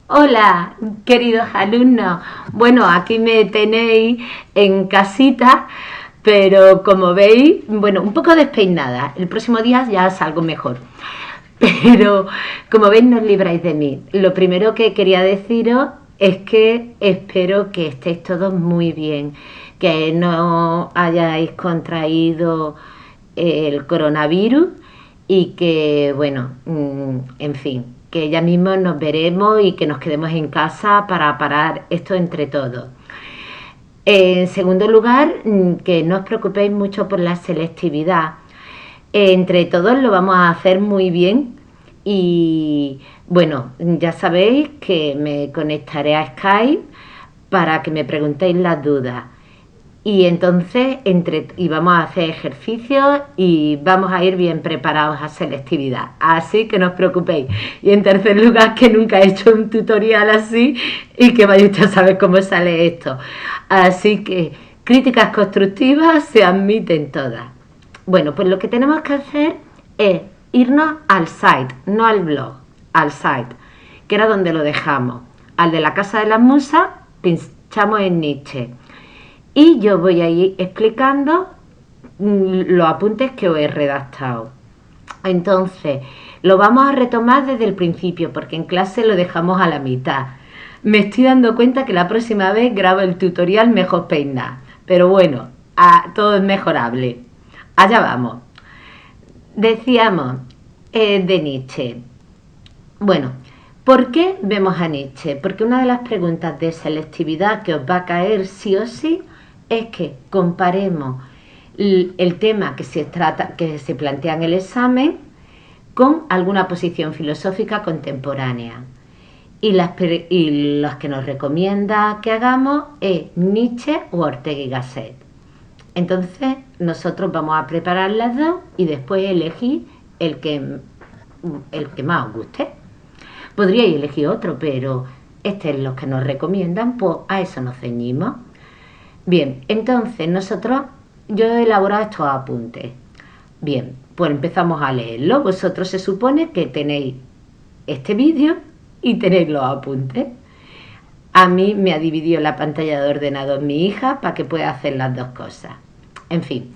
Hola, queridos alumnos. Bueno, aquí me tenéis en casita, pero como veis, bueno, un poco despeinada. El próximo día ya salgo mejor. Pero como veis, no os libráis de mí. Lo primero que quería deciros es que espero que estéis todos muy bien, que no hayáis contraído el coronavirus y que, bueno, en fin, que ya mismo nos veremos y que nos quedemos en casa para parar esto entre todos. En segundo lugar, que no os preocupéis mucho por la selectividad. Entre todos lo vamos a hacer muy bien y bueno, ya sabéis que me conectaré a Skype para que me preguntéis las dudas. Y entonces y vamos a hacer ejercicios y vamos a ir bien preparados a selectividad. Así que no os preocupéis. Y en tercer lugar, que nunca he hecho un tutorial así y que vaya usted a saber cómo sale esto. Así que críticas constructivas se admiten todas. Bueno, pues lo que tenemos que hacer es irnos al site, no al blog, al site, que era donde lo dejamos. Al de la Casa de las Musas, pinchamos en Nietzsche. Y yo voy a ir explicando los apuntes que os he redactado. Entonces, lo vamos a retomar desde el principio, porque en clase lo dejamos a la mitad. Me estoy dando cuenta que la próxima vez grabo el tutorial mejor peinado. Pero bueno, todo es mejorable. Allá vamos. Decíamos de Nietzsche. Bueno, ¿por qué vemos a Nietzsche? Porque una de las preguntas de selectividad que os va a caer sí o sí es que comparemos el tema que se plantea en el examen con alguna posición filosófica contemporánea. Y las que nos recomienda que hagamos es Nietzsche o Ortega y Gasset. Entonces nosotros vamos a preparar las dos y después elegir el que más os guste. Podríais elegir otro, pero este es lo que nos recomiendan, pues a eso nos ceñimos. Bien, entonces yo he elaborado estos apuntes. Bien, pues empezamos a leerlo. Vosotros se supone que tenéis este vídeo y tenéis los apuntes. A mí me ha dividido la pantalla de ordenador mi hija para que pueda hacer las dos cosas. En fin,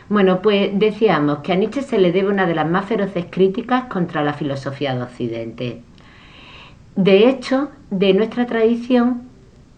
bueno, pues decíamos que a Nietzsche se le debe una de las más feroces críticas contra la filosofía de Occidente. De hecho, de nuestra tradición,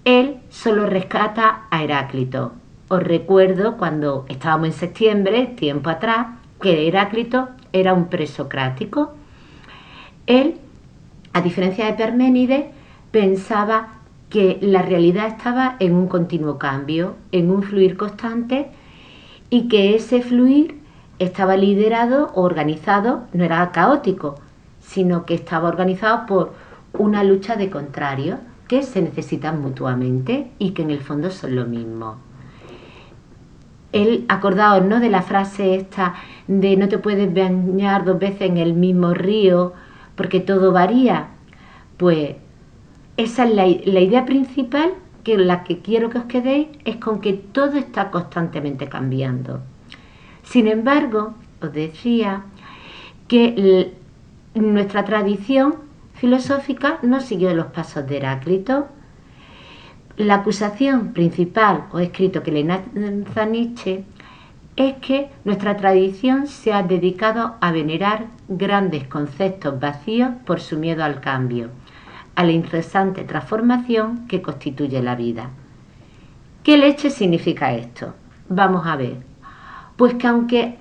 él solo rescata a Heráclito. Os recuerdo cuando estábamos en septiembre, tiempo atrás, que Heráclito era un presocrático. Él, a diferencia de Parménides, pensaba que la realidad estaba en un continuo cambio, en un fluir constante, y que ese fluir estaba liderado o organizado, no era caótico, sino que estaba organizado por una lucha de contrarios que se necesitan mutuamente y que en el fondo son lo mismo. Él, acordaos, ¿no?, de la frase esta de no te puedes bañar dos veces en el mismo río porque todo varía. Pues esa es la idea principal, que la que quiero que os quedéis es con que todo está constantemente cambiando. Sin embargo, os decía que nuestra tradición filosófica no siguió los pasos de Heráclito. La acusación principal o escrito que le lanza Nietzsche es que nuestra tradición se ha dedicado a venerar grandes conceptos vacíos por su miedo al cambio, a la incesante transformación que constituye la vida. ¿Qué leche significa esto? Vamos a ver. Pues que aunque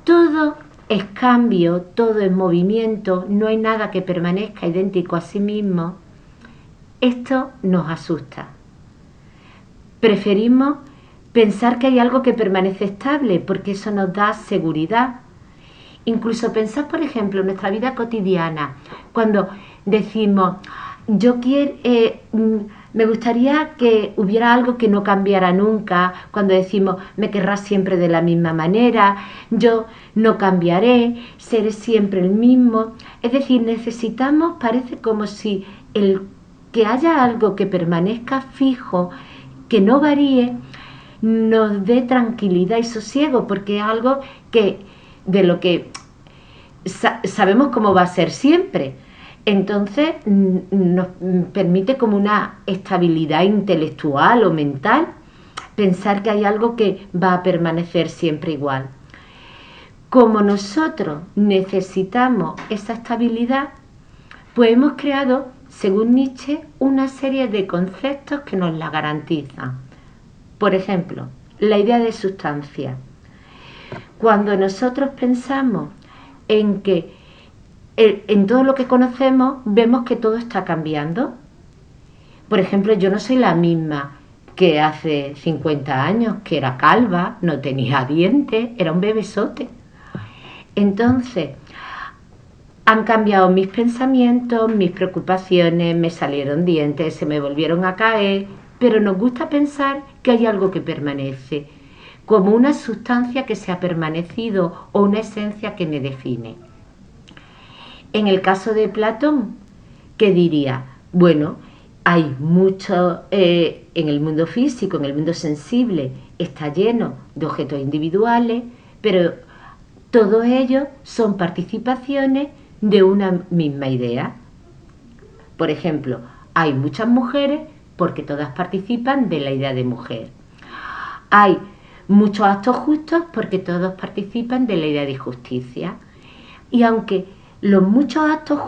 todo es cambio, todo es movimiento, no hay nada que permanezca idéntico a sí mismo, esto nos asusta. Preferimos pensar que hay algo que permanece estable porque eso nos da seguridad. Incluso pensad, por ejemplo, en nuestra vida cotidiana, cuando decimos, me gustaría que hubiera algo que no cambiara nunca, cuando decimos, me querrás siempre de la misma manera, yo no cambiaré, seré siempre el mismo. Es decir, necesitamos, parece como si que haya algo que permanezca fijo, que no varíe, nos dé tranquilidad y sosiego, porque es algo de lo que sabemos cómo va a ser siempre. Entonces nos permite como una estabilidad intelectual o mental pensar que hay algo que va a permanecer siempre igual. Como nosotros necesitamos esa estabilidad, pues hemos creado, según Nietzsche, una serie de conceptos que nos la garantizan. Por ejemplo, la idea de sustancia. Cuando nosotros pensamos en que en todo lo que conocemos vemos que todo está cambiando. Por ejemplo, yo no soy la misma que hace 50 años, que era calva, no tenía dientes, era un bebesote. Entonces, han cambiado mis pensamientos, mis preocupaciones, me salieron dientes, se me volvieron a caer, pero nos gusta pensar que hay algo que permanece, como una sustancia que se ha permanecido o una esencia que me define. En el caso de Platón, ¿qué diría? Bueno, hay mucho en el mundo físico, en el mundo sensible, está lleno de objetos individuales, pero todos ellos son participaciones de una misma idea. Por ejemplo, hay muchas mujeres porque todas participan de la idea de mujer. Hay muchos actos justos porque todos participan de la idea de justicia. Y aunque los muchos actos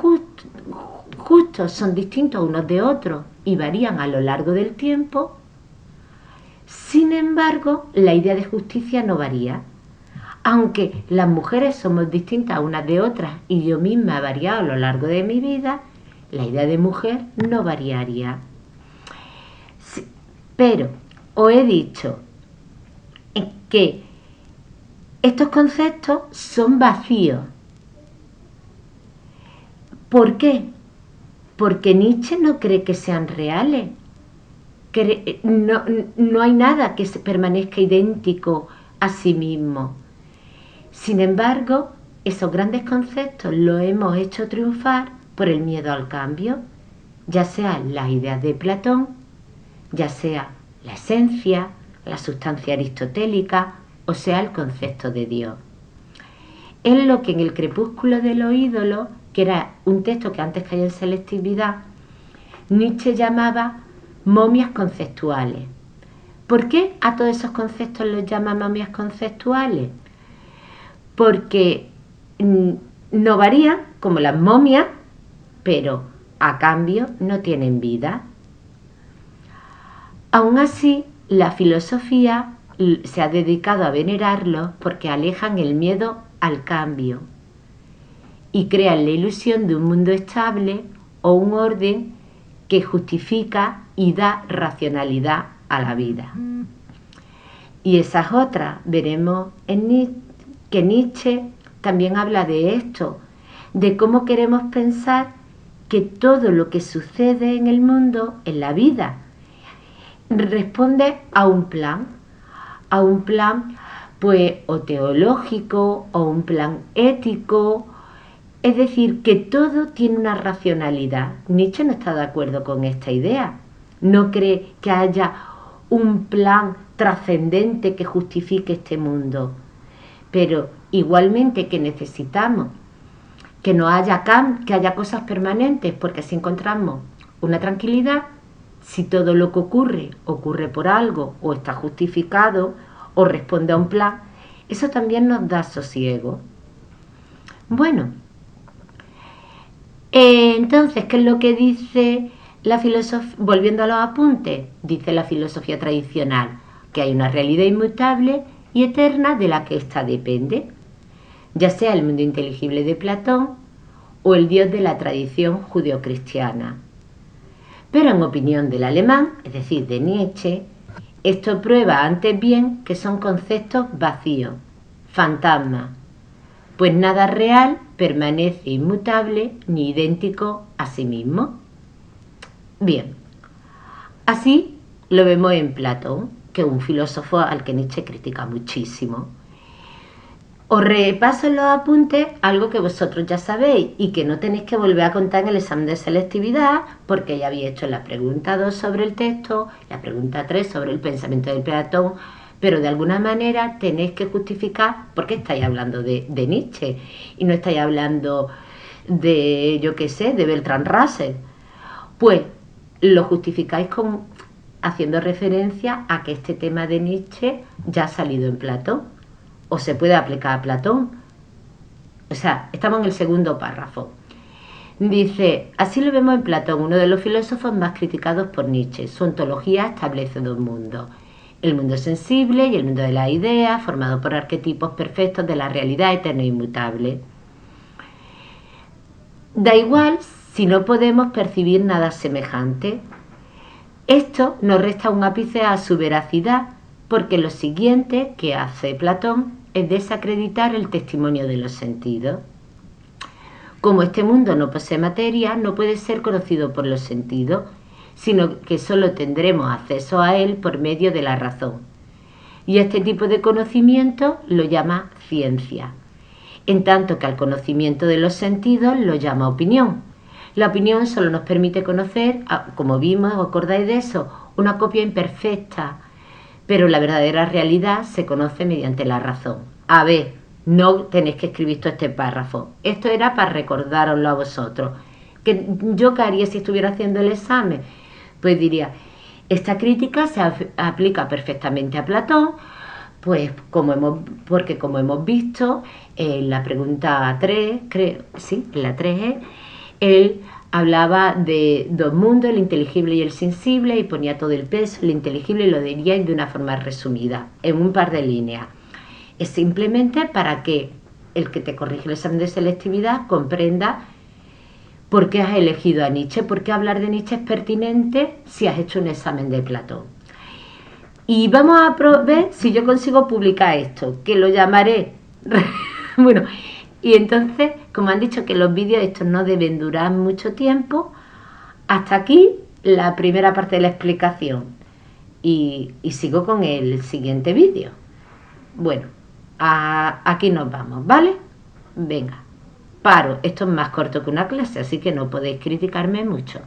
justos son distintos unos de otros y varían a lo largo del tiempo, sin embargo, la idea de justicia no varía. Aunque las mujeres somos distintas unas de otras y yo misma he variado a lo largo de mi vida, la idea de mujer no variaría. Sí, pero os he dicho que estos conceptos son vacíos. ¿Por qué? Porque Nietzsche no cree que sean reales. No hay nada que permanezca idéntico a sí mismo. Sin embargo, esos grandes conceptos los hemos hecho triunfar por el miedo al cambio, ya sean las ideas de Platón, ya sea la esencia, la sustancia aristotélica, o sea el concepto de Dios. Es lo que en el crepúsculo de los ídolos, que era un texto que antes caía en selectividad, Nietzsche llamaba momias conceptuales. ¿Por qué a todos esos conceptos los llama momias conceptuales? Porque no varían como las momias, pero a cambio no tienen vida. Aún así, la filosofía se ha dedicado a venerarlos porque alejan el miedo al cambio y crean la ilusión de un mundo estable o un orden que justifica y da racionalidad a la vida. Y esas otras veremos que Nietzsche también habla de esto, de cómo queremos pensar que todo lo que sucede en el mundo, en la vida, responde a un plan pues o teológico o un plan ético, es decir, que todo tiene una racionalidad. Nietzsche no está de acuerdo con esta idea, no cree que haya un plan trascendente que justifique este mundo, pero igualmente que necesitamos que no haya que haya cosas permanentes, porque así encontramos una tranquilidad. Si todo lo que ocurre por algo o está justificado o responde a un plan, eso también nos da sosiego. Bueno, entonces, ¿qué es lo que dice la filosofía? Volviendo a los apuntes, dice la filosofía tradicional que hay una realidad inmutable y eterna de la que ésta depende, ya sea el mundo inteligible de Platón o el Dios de la tradición judeocristiana. Pero en opinión del alemán, es decir, de Nietzsche, esto prueba antes bien que son conceptos vacíos, fantasmas, pues nada real permanece inmutable ni idéntico a sí mismo. Bien, así lo vemos en Platón, que es un filósofo al que Nietzsche critica muchísimo. Os repaso en los apuntes algo que vosotros ya sabéis y que no tenéis que volver a contar en el examen de selectividad, porque ya habéis hecho la pregunta 2 sobre el texto, la pregunta 3 sobre el pensamiento de Platón, pero de alguna manera tenéis que justificar por qué estáis hablando de Nietzsche y no estáis hablando de, yo qué sé, de Bertrand Russell. Pues lo justificáis haciendo referencia a que este tema de Nietzsche ya ha salido en Platón, o se puede aplicar a Platón. O sea, estamos en el segundo párrafo. Dice, así lo vemos en Platón, uno de los filósofos más criticados por Nietzsche. Su ontología establece dos mundos: el mundo sensible y el mundo de las ideas, formado por arquetipos perfectos de la realidad eterna e inmutable. Da igual si no podemos percibir nada semejante. Esto no resta un ápice a su veracidad, porque lo siguiente que hace Platón es desacreditar el testimonio de los sentidos. Como este mundo no posee materia, no puede ser conocido por los sentidos, sino que solo tendremos acceso a él por medio de la razón. Y este tipo de conocimiento lo llama ciencia, en tanto que al conocimiento de los sentidos lo llama opinión. La opinión solo nos permite conocer, como vimos, ¿os acordáis de eso?, una copia imperfecta, pero la verdadera realidad se conoce mediante la razón. A ver, no tenéis que escribir todo este párrafo. Esto era para recordároslo a vosotros. Que yo qué haría si estuviera haciendo el examen, pues diría, esta crítica se aplica perfectamente a Platón, pues porque como hemos visto en la pregunta 3, creo, sí, la 3 él hablaba de dos mundos, el inteligible y el sensible, y ponía todo el peso, el inteligible, y lo diría de una forma resumida, en un par de líneas. Es simplemente para que el que te corrige el examen de selectividad comprenda por qué has elegido a Nietzsche, por qué hablar de Nietzsche es pertinente si has hecho un examen de Platón. Y vamos a ver si yo consigo publicar esto, que lo llamaré... bueno, y entonces, como han dicho que los vídeos estos no deben durar mucho tiempo, hasta aquí la primera parte de la explicación. Y sigo con el siguiente vídeo. Bueno, aquí nos vamos, ¿vale? Venga, paro. Esto es más corto que una clase, así que no podéis criticarme mucho.